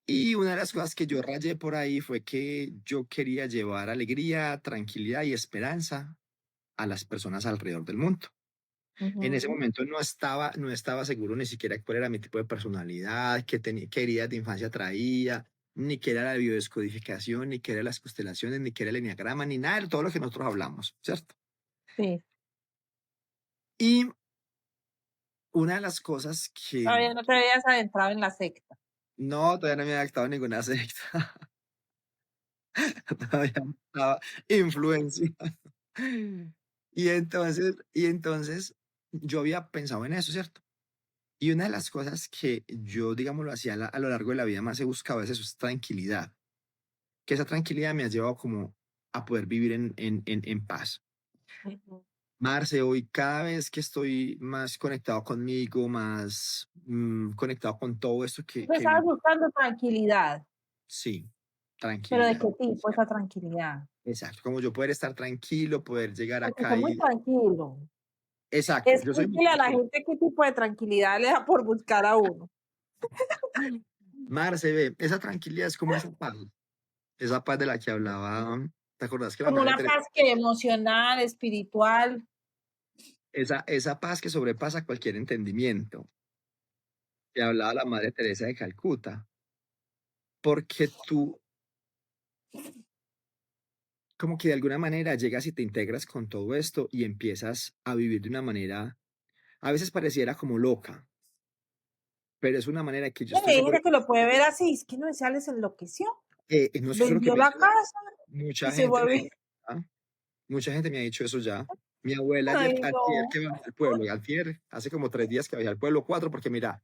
Y una de las cosas que yo rayé por ahí fue que yo quería llevar alegría, tranquilidad y esperanza a las personas alrededor del mundo. En ese Ujú. momento no estaba seguro ni siquiera cuál era mi tipo de personalidad, qué heridas de infancia traía, ni qué era la biodescodificación, ni qué eran las constelaciones, ni qué era el enneagrama, ni nada de todo lo que nosotros hablamos, ¿cierto? Sí, Y una de las cosas que todavía no te habías adentrado en la secta. no, todavía no me había adaptado a ninguna secta, todavía no estaba influencia. Y entonces yo había pensado en eso, ¿cierto? Y una de las cosas que yo, digámoslo así, a lo largo de la vida más he buscado es eso, es tranquilidad. Que esa tranquilidad me ha llevado como a poder vivir en paz. Ujú. Marce, hoy cada vez que estoy más conectado conmigo, más conectado con todo esto Tú que estabas vivo, buscando tranquilidad, sí, pero ¿de tranquilidad. qué tipo esa tranquilidad? Exacto, como yo poder estar tranquilo, poder llegar Porque acá son muy y... tranquilos. Exacto, yo soy muy Explíquele a la tranquilo. gente qué tipo de tranquilidad le da por buscar a uno. Marce, ve, esa tranquilidad es como esa paz de la que hablaba. ¿Te acordás que la Como madre una Teresa, paz que emocional, espiritual. esa paz que sobrepasa cualquier entendimiento, que hablaba la madre Teresa de Calcuta? Porque tú, como que de alguna manera llegas y te integras con todo esto y empiezas a vivir de una manera, a veces pareciera como loca, pero es una manera que yo No, estoy hay seguro gente que lo puede ver así, es que no, ese les enloqueció. que no es solo que Vendió me la dice, casa y mucha se gente fue a me ha vivir. dicho, ¿ah? Mucha gente me ha dicho eso ya. Mi abuela ayer, Ay, antier no. que bajé al pueblo, y antier, hace como 3 días que bajé al pueblo, cuatro, porque mira,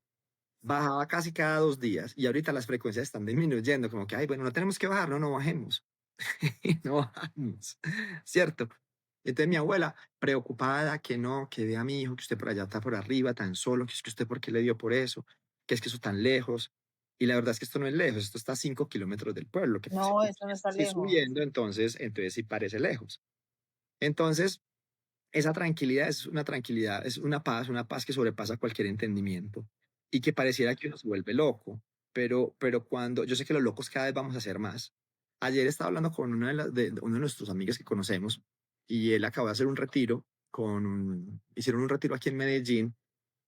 bajaba casi cada 2 días y ahorita las frecuencias están disminuyendo, como que, ay, bueno, no tenemos que bajar, no, no bajemos. No bajamos, ¿cierto? Entonces mi abuela, preocupada, que no, que vea a mi hijo, que usted por allá está por arriba, tan solo, que es que usted por qué le dio por eso, que es que eso tan lejos. Y la verdad es que esto no es lejos, esto está a 5 kilómetros del pueblo, que No, eso no está si lejos. subiendo, entonces sí parece lejos. Entonces, esa tranquilidad es una paz que sobrepasa cualquier entendimiento y que pareciera que uno se vuelve loco, pero cuando, yo sé que los locos cada vez vamos a ser más. Ayer estaba hablando con uno de nuestros amigos que conocemos y él acabó de hacer un retiro hicieron un retiro aquí en Medellín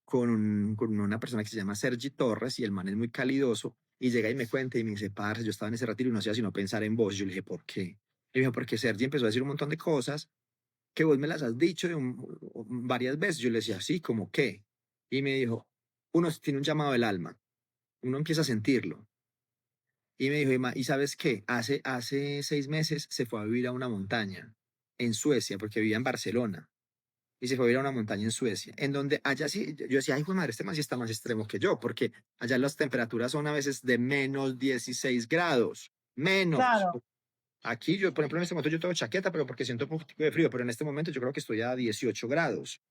con una persona que se llama Sergi Torres y el man es muy calidoso y llega y me cuenta y me dice, parce, yo estaba en ese retiro y no hacía sino pensar en vos. Yo le dije, ¿por qué? Y me dijo, porque Sergi empezó a decir un montón de cosas que vos me las has dicho varias veces. Yo le decía, sí, ¿cómo qué? Y me dijo, uno tiene un llamado del alma, uno empieza a sentirlo. Y me dijo, ¿y sabes qué? Hace 6 meses se fue a vivir a una montaña en Suecia, porque vivía en Barcelona. y se fue a ir a una montaña en Suecia, en donde allá sí, yo decía, ay, hijo de madre, este man sí está más extremo que yo, porque allá las temperaturas son a veces de -16 grados, menos. Claro, Aquí yo, por ejemplo, en este momento yo tengo chaqueta, pero porque siento un poquitico de frío, pero en este momento yo creo que estoy a 18 grados.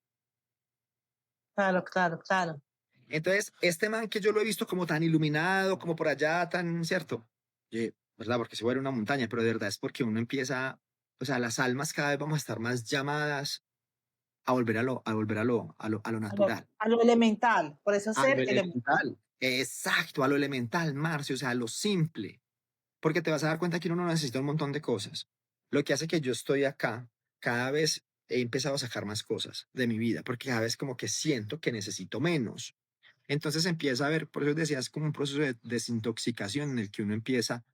claro, claro, claro. Entonces, este man que yo lo he visto como tan iluminado, como por allá, tan cierto, ¿verdad? Porque se va a ir a una montaña, pero de verdad es porque uno empieza, o sea, las almas cada vez vamos a estar más llamadas a volver a lo natural, A lo elemental, por eso a lo ser elemental. elemental. Exacto, a lo elemental, Marcio, o sea, a lo simple. Porque te vas a dar cuenta que uno no necesita un montón de cosas. Lo que hace que yo estoy acá, cada vez he empezado a sacar más cosas de mi vida, porque cada vez como que siento que necesito menos. Entonces empieza a ver, por eso decías, como un proceso de desintoxicación en el que uno empieza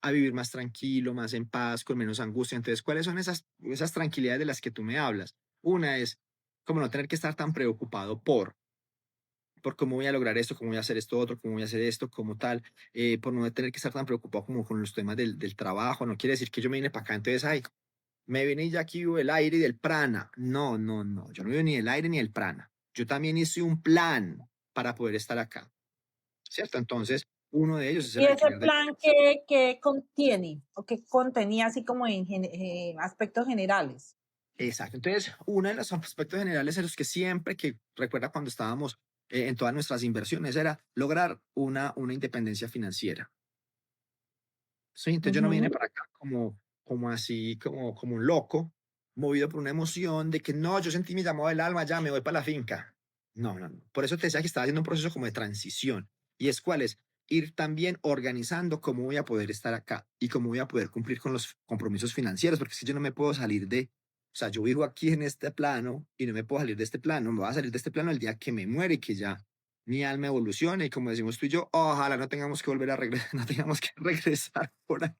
a vivir más tranquilo, más en paz, con menos angustia. Entonces, ¿cuáles son esas tranquilidades de las que tú me hablas? Una es como no tener que estar tan preocupado por cómo voy a lograr esto, cómo voy a hacer esto otro, cómo voy a hacer esto, como tal, por no tener que estar tan preocupado como con los temas del trabajo. No quiere decir que yo me vine para acá, entonces, ay, me vine y ya aquí vivo el aire y del prana. No, no, no, yo no vivo ni del aire ni del prana. Yo también hice un plan para poder estar acá, ¿cierto? Entonces, uno de ellos es el ¿Y ese alquiler de la plan casa. qué contiene o qué contenía así como en aspectos generales? Exacto. Entonces, uno de los aspectos generales en los que siempre, que recuerda cuando estábamos en todas nuestras inversiones, era lograr una independencia financiera. Sí, entonces yo no me vine Ujú. para acá como así, como un loco, movido por una emoción de que no, yo sentí mi llamado del alma, ya me voy para la finca. No, no, no. Por eso te decía que estaba haciendo un proceso como de transición. Y es cuál es ir también organizando cómo voy a poder estar acá y cómo voy a poder cumplir con los compromisos financieros, porque si yo no me puedo salir o sea, yo vivo aquí en este plano y no me puedo salir de este plano, me voy a salir de este plano el día que me muere y que ya mi alma evolucione y como decimos tú y yo, ojalá no tengamos que volver a regresar, no tengamos que regresar por ahí.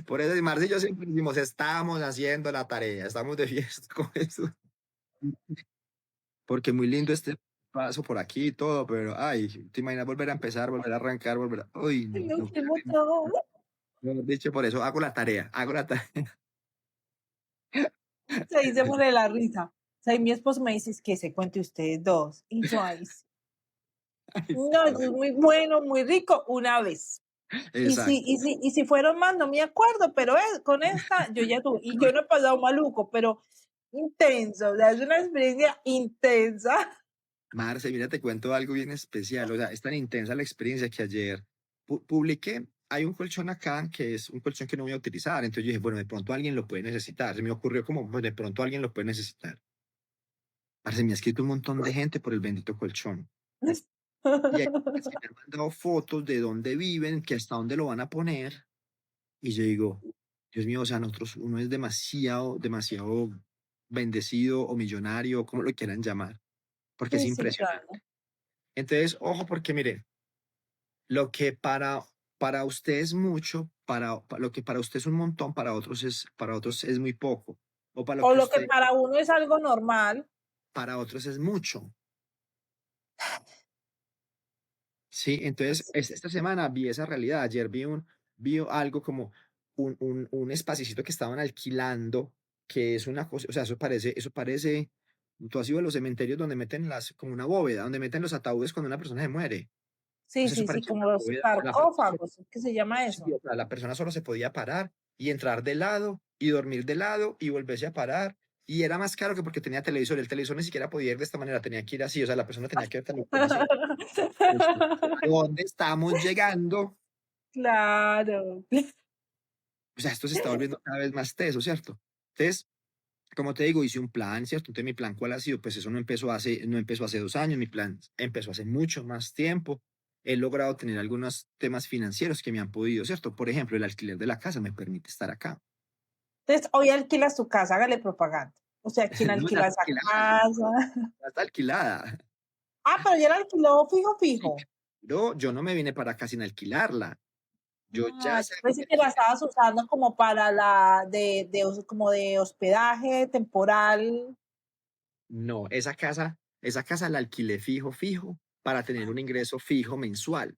Por eso, Marce y yo siempre decimos, estamos haciendo la tarea, estamos de fiesta con eso. Porque muy lindo este paso por aquí y todo, pero, ay, te imaginas volver a empezar, volver a arrancar, volver a... Uy, El no, no, último trabajo. mejor dicho, por eso hago la tarea. Se dice por la risa. O sea, y mi esposo me dice: "Es que se cuente ustedes 2". Y yo: "Ay, sí". Ay, sí, No, eso es horrible. muy bueno, muy rico, una vez. Exacto. Y si fueron más, no me acuerdo, pero con esta yo ya tuve, y yo no he pasado maluco, pero intenso, o sea, es una experiencia intensa. Marce, mira, te cuento algo bien especial. O sea, es tan intensa la experiencia que ayer publiqué. Hay un colchón acá que es un colchón que no voy a utilizar. Entonces yo dije, bueno, de pronto alguien lo puede necesitar. Se me ocurrió como, pues de pronto alguien lo puede necesitar. Parce, me ha escrito un montón de gente por el bendito colchón. Y hay personas que me han mandado fotos de dónde viven, que hasta dónde lo van a poner. Y yo digo, Dios mío, o sea, nosotros, uno es demasiado, demasiado bendecido o millonario, como lo quieran llamar, porque es Sí, sí, impresionante. claro. Entonces, ojo, porque mire, lo que para usted es mucho, lo que para usted es un montón, para otros es muy poco. O para lo O que lo que usted, para uno es algo normal. para otros es mucho. Sí, entonces esta semana vi esa realidad. Ayer vi algo como un espacito que estaban alquilando, que es una cosa, o sea, eso parece, tú has ido a los cementerios donde meten como una bóveda, donde meten los ataúdes cuando una persona se muere. O Sí, sea, eso sí, sí, parece como una los bóveda. sarcófagos, ¿qué se llama Sí, eso? o sea, la persona solo se podía parar y entrar de lado y dormir de lado y volverse a parar. Y era más caro que porque tenía televisor. El televisor ni siquiera podía ir de esta manera, tenía que ir así. O sea, la persona tenía que ver televisión así. ¿A dónde estamos llegando? Claro. O sea, esto se está volviendo cada vez más teso, ¿cierto? Entonces, como te digo, hice un plan, ¿cierto? Entonces, mi plan, ¿cuál ha sido? Pues eso no empezó hace 2 años, mi plan empezó hace mucho más tiempo. He logrado tener algunos temas financieros que me han podido, ¿cierto? Por ejemplo, el alquiler de la casa me permite estar acá. Entonces, hoy alquilas tu casa, hágale propaganda. O sea, ¿quién No, ya alquila está esa alquilada, casa? ya está alquilada. Ah, pero ya la alquiló fijo, Sí, fijo. pero yo no me vine para acá sin alquilarla. Yo Ah, ya yo sabía pensé que la que estabas usando como para como de hospedaje temporal. no, esa casa la alquilé fijo, fijo, para tener un ingreso fijo mensual.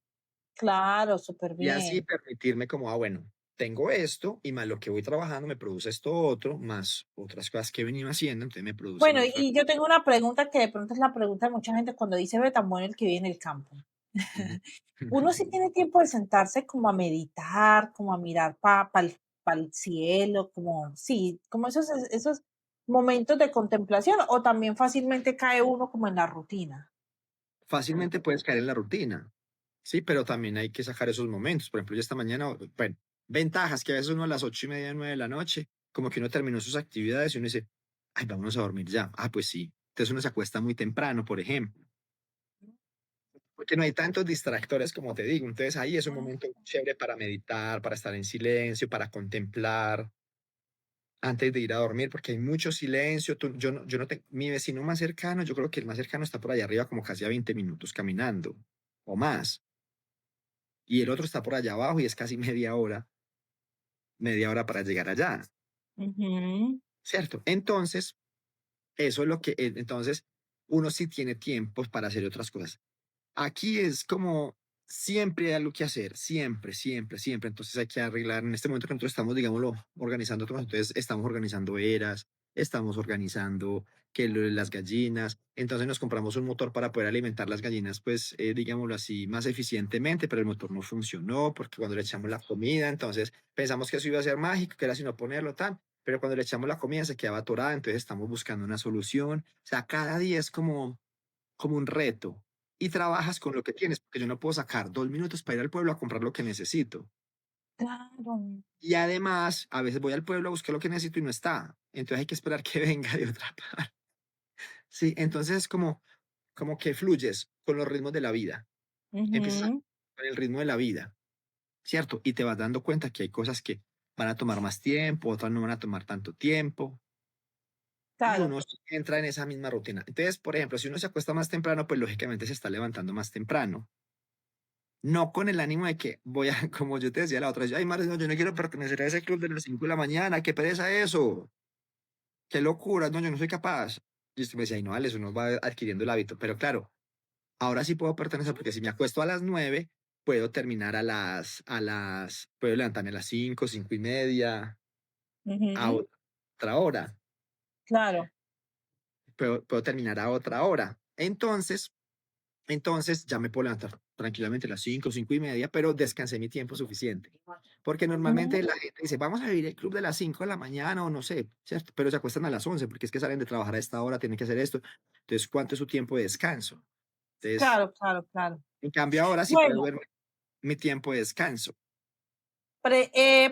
Claro, súper Y así bien. permitirme como, bueno. tengo esto y más lo que voy trabajando me produce esto otro, más otras cosas que he venido haciendo, entonces me Bueno, producen otra. y yo tengo una pregunta que de pronto es la pregunta de mucha gente cuando dice: "Ve, tan bueno el que vive en el campo". Ujú. Uno sí tiene tiempo de sentarse como a meditar, como a mirar para el cielo, como sí, como esos momentos de contemplación, o también fácilmente cae uno como en la rutina. Fácilmente puedes caer en la rutina, sí, pero también hay que sacar esos momentos. Por ejemplo, yo esta mañana, bueno, ventajas que a veces uno a las 8:30, 9 de la noche, como que uno terminó sus actividades y uno dice, ay, vámonos a dormir ya. Ah, pues sí. Entonces uno se acuesta muy temprano, por ejemplo, porque no hay tantos distractores como te digo. Entonces ahí es un Ah, momento chévere para meditar, para estar en silencio, para contemplar antes de ir a dormir, porque hay mucho silencio. Yo no tengo, mi vecino más cercano, yo creo que el más cercano está por allá arriba, como casi a 20 minutos caminando o más. Y el otro está por allá abajo y es casi media hora para llegar allá, ujú, ¿cierto? Entonces, eso es lo que, entonces, uno sí tiene tiempos para hacer otras cosas. Aquí es como siempre hay algo que hacer, siempre, siempre, siempre. Entonces hay que arreglar. En este momento que nosotros estamos, digámoslo, organizando todo, entonces estamos organizando eras, estamos organizando que las gallinas. Entonces nos compramos un motor para poder alimentar las gallinas, pues, digámoslo así, más eficientemente, pero el motor no funcionó porque cuando le echamos la comida, entonces pensamos que eso iba a ser mágico, que era sino ponerlo tan. Pero cuando le echamos la comida se quedaba atorada, entonces estamos buscando una solución. O sea, cada día es como un reto y trabajas con lo que tienes, porque yo no puedo sacar 2 minutos para ir al pueblo a comprar lo que necesito. claro. Y además, a veces voy al pueblo a buscar lo que necesito y no está. Entonces hay que esperar que venga de otra parte. Sí, entonces es como que fluyes con los ritmos de la vida. Empiezas Ujú, con el ritmo de la vida, ¿cierto? Y te vas dando cuenta que hay cosas que van a tomar más tiempo, otras no van a tomar tanto tiempo. Y claro, uno entra en esa misma rutina. Entonces, por ejemplo, si uno se acuesta más temprano, pues lógicamente se está levantando más temprano. No con el ánimo de que voy a, como yo te decía la otra vez, ay, Maris, no, yo no quiero pertenecer a ese club de las 5 de la mañana, qué pereza eso, qué locura, no, yo no soy capaz. Y usted me decía, ay, no, Alex, uno va adquiriendo el hábito, pero claro, ahora sí puedo pertenecer porque si me acuesto a las 9 puedo terminar puedo levantarme a las 5, 5:30, a ujú, otra hora, claro. puedo terminar a otra hora. Entonces ya me puedo levantar tranquilamente a las 5, 5:30, pero descansé mi tiempo suficiente. Porque Mm, normalmente la gente dice, vamos a vivir el club de las 5 de la mañana o no sé, ¿cierto? Pero se acuestan a las 11 porque es que salen de trabajar a esta hora, tienen que hacer esto. Entonces, ¿cuánto es su tiempo de descanso? Entonces, claro, claro, claro. en cambio ahora sí puedo Bueno, ver mi tiempo de descanso.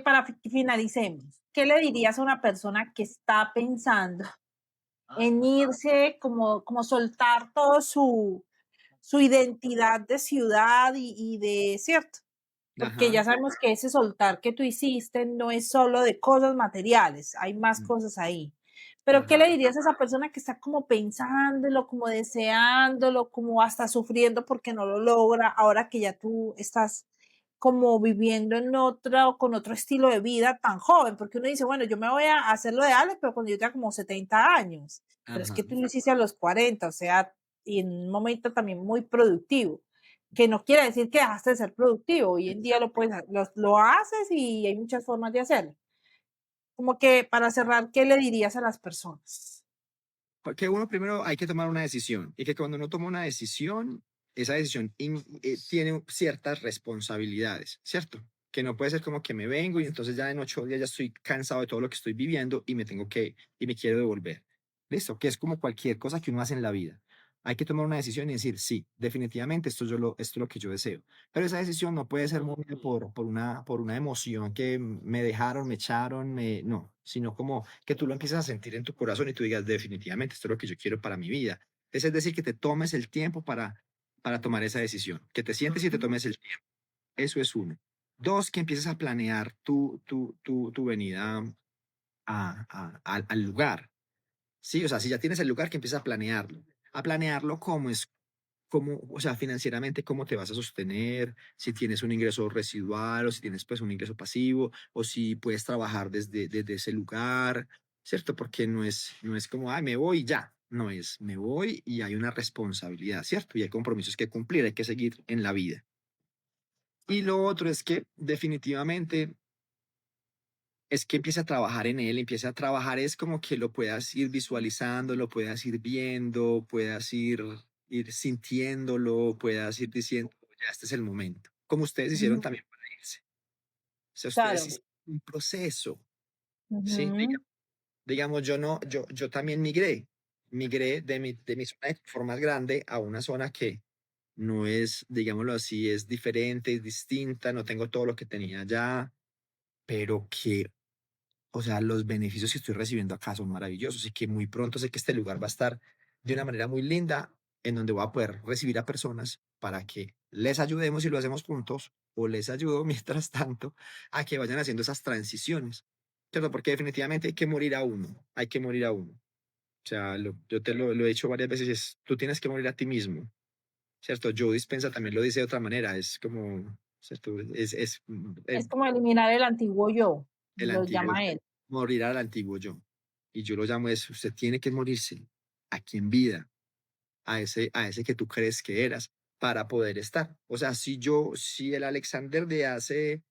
para finalicemos, ¿qué le dirías a una persona que está pensando en irse, como soltar todo su identidad de ciudad y de, ¿cierto? Porque ya Ajá. sabemos que ese soltar que tú hiciste no es solo de cosas materiales, hay más Mm, cosas ahí. Pero, ¿qué le ajá. dirías a esa persona que está como pensándolo, como deseándolo, como hasta sufriendo porque no lo logra, ahora que ya tú estás como viviendo en otra o con otro estilo de vida tan joven? Porque uno dice, bueno, yo me voy a hacer lo de Alex, pero cuando yo tenga como 70 años, pero es Ajá. que tú lo hiciste a los 40, o sea, y en un momento también muy productivo, que no quiere decir que dejaste de ser productivo. Hoy en día lo puedes, lo haces y hay muchas formas de hacerlo. Como que para cerrar, ¿qué le dirías a las personas? Porque uno primero hay que tomar una decisión y que cuando uno toma una decisión, esa decisión tiene ciertas responsabilidades, ¿cierto? Que no puede ser como que me vengo y entonces ya en 8 días ya estoy cansado de todo lo que estoy viviendo y y me quiero devolver. Listo, que es como cualquier cosa que uno hace en la vida. Hay que tomar una decisión y decir, sí, definitivamente esto es lo que yo deseo. Pero esa decisión no puede ser movida por una emoción que me dejaron, me echaron, no, sino como que tú lo empieces a sentir en tu corazón y tú digas, definitivamente esto es lo que yo quiero para mi vida. Es decir, que te tomes el tiempo para tomar esa decisión, que te sientes y te Ujú. tomes el tiempo. Eso es uno. Dos, que empieces a planear tu venida al lugar. Sí, o sea, si ya tienes el lugar, que empieces a planearlo. A planearlo cómo, o sea, financieramente, cómo te vas a sostener, si tienes un ingreso residual o si tienes pues un ingreso pasivo o si puedes trabajar desde ese lugar, ¿cierto? Porque no es como, ay, me voy y ya. No es, me voy y hay una responsabilidad, ¿cierto? Y hay compromisos que cumplir, hay que seguir en la vida. Y lo otro es que definitivamente es que empiece a trabajar en él, empiece a trabajar, es como que lo puedas ir visualizando, lo puedas ir viendo, puedas ir sintiéndolo, puedas ir diciendo, ya este es el momento, como ustedes hicieron Ujú, también para irse. O sea, ustedes claro. hicieron un proceso, ¿sí? Ujú, Digamos, yo también migré de mi zona de confort más grande a una zona que no es, digámoslo así, es diferente, es distinta, no tengo todo lo que tenía allá, pero que, o sea, los beneficios que estoy recibiendo acá son maravillosos y que muy pronto sé que este lugar va a estar de una manera muy linda, en donde voy a poder recibir a personas para que les ayudemos y lo hacemos juntos, o les ayudo mientras tanto a que vayan haciendo esas transiciones, ¿cierto? Porque definitivamente hay que morir a uno, hay que morir a uno. O sea, yo te lo he dicho varias veces, tú tienes que morir a ti mismo, ¿cierto? Joe Dispenza también lo dice de otra manera, es como, ¿cierto? es como eliminar el antiguo yo, El lo antiguo llama yo, él. morir al antiguo yo. Y yo lo llamo eso, usted tiene que morirse aquí en vida, a ese que tú crees que eras, para poder estar. O sea, si el Alexander de hace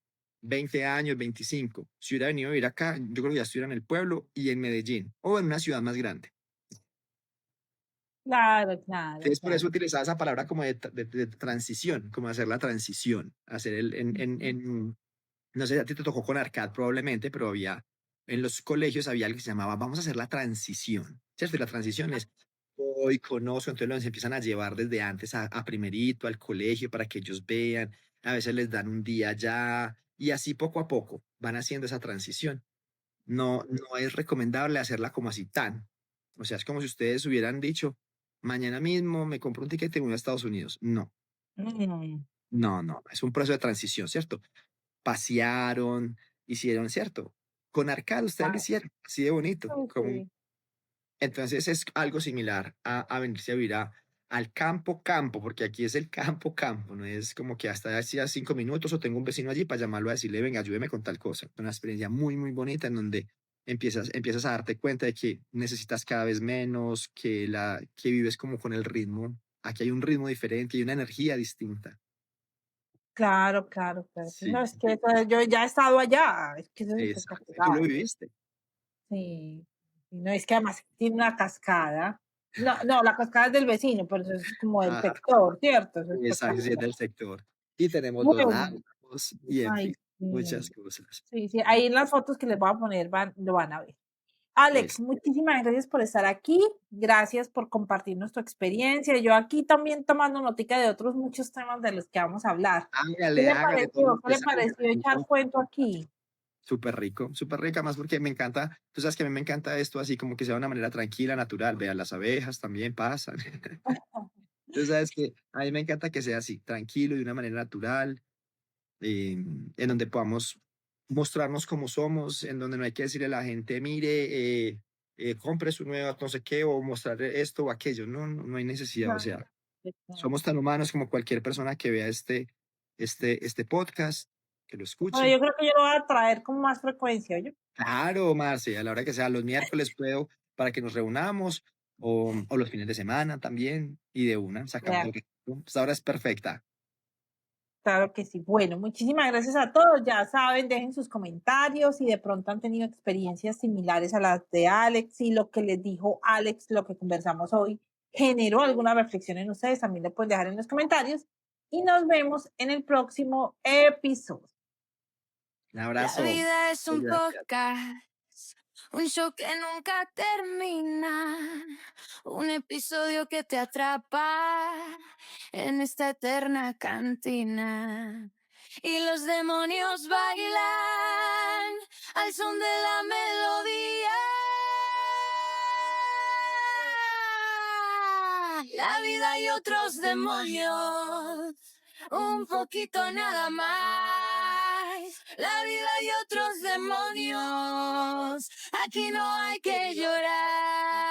20 años, 25, si hubiera venido a vivir acá, yo creo que ya estuviera en el pueblo y en Medellín, o en una ciudad más grande. Claro, claro, Entonces, por eso claro. utilizaba esa palabra como de transición, como hacer la transición, hacer no sé, a ti te tocó con Arcad probablemente, pero en los colegios había algo que se llamaba, vamos a hacer la transición, ¿cierto? Y la transición es, hoy conozco, entonces los empiezan a llevar desde antes a primerito, al colegio, para que ellos vean, a veces les dan un día ya, y así poco a poco van haciendo esa transición. No es recomendable hacerla como así tan. O sea, es como si ustedes hubieran dicho, mañana mismo me compro un tiquete y me voy a Estados Unidos. No, Mm, no, es un proceso de transición, ¿cierto? Pasearon, hicieron, ¿cierto? Con Arcade ustedes lo claro. hicieron, así de bonito. Sí, sí. Entonces es algo similar a venirse a vivir al campo, porque aquí es el campo, no es como que hasta hacía 5 minutos o tengo un vecino allí para llamarlo a decirle, venga, ayúdeme con tal cosa. Es una experiencia muy, muy bonita en donde empiezas a darte cuenta de que necesitas cada vez menos, que vives como con el ritmo. Aquí hay un ritmo diferente y una energía distinta. Claro, claro, claro. Sí, no, Sí, es que eso yo ya he estado allá, es que eso es exacto. Tú lo espectacular. viviste. Sí. Y no, es que además tiene una cascada. No, no, la cascada es del vecino, pero eso es como del Ah, sector, ¿cierto? Eso es exacto, sí, es espectacular. del sector. Y tenemos los Bueno, lagos y en ay, fin, muchas sí. cosas. Sí, sí, ahí en las fotos que les voy a poner lo van a ver. Alex, Es, muchísimas gracias por estar aquí. Gracias por compartirnos tu experiencia. Yo aquí también tomando notica de otros muchos temas de los que vamos a hablar. ¿Qué hágale, le hágale todo lo pareció? ¿Qué que le salga. pareció echar cuento aquí? Súper rica, más porque me encanta, tú sabes que a mí me encanta esto así como que sea de una manera tranquila, natural. Vean, las abejas también pasan. Tú sabes que a mí me encanta que sea así, tranquilo, de una manera natural, en donde podamos mostrarnos como somos, en donde no hay que decirle a la gente, mire, compre su nueva no sé qué, o mostrarle esto o aquello. No hay necesidad. O Ajá, sea, somos exacto. tan humanos como cualquier persona que vea este podcast, que lo Bueno, escuche. yo creo que yo lo voy a traer con más frecuencia, oye. Claro, Marce, a la hora que sea, los miércoles puedo para que nos reunamos o los fines de semana también y de una sacamos el tiempo. Esta hora es perfecta. Claro que sí. Bueno, muchísimas gracias a todos. Ya saben, dejen sus comentarios si de pronto han tenido experiencias similares a las de Alex, si lo que les dijo Alex, lo que conversamos hoy, generó alguna reflexión en ustedes, también lo pueden dejar en los comentarios. Y nos vemos en el próximo episodio. Un La abrazo. vida es un Gracias. podcast, un show que nunca termina, un episodio que te atrapa en esta eterna cantina. Y los demonios bailan al son de la melodía. La vida y otros demonios, un poquito nada más. La vida y otros demonios, aquí no hay que llorar.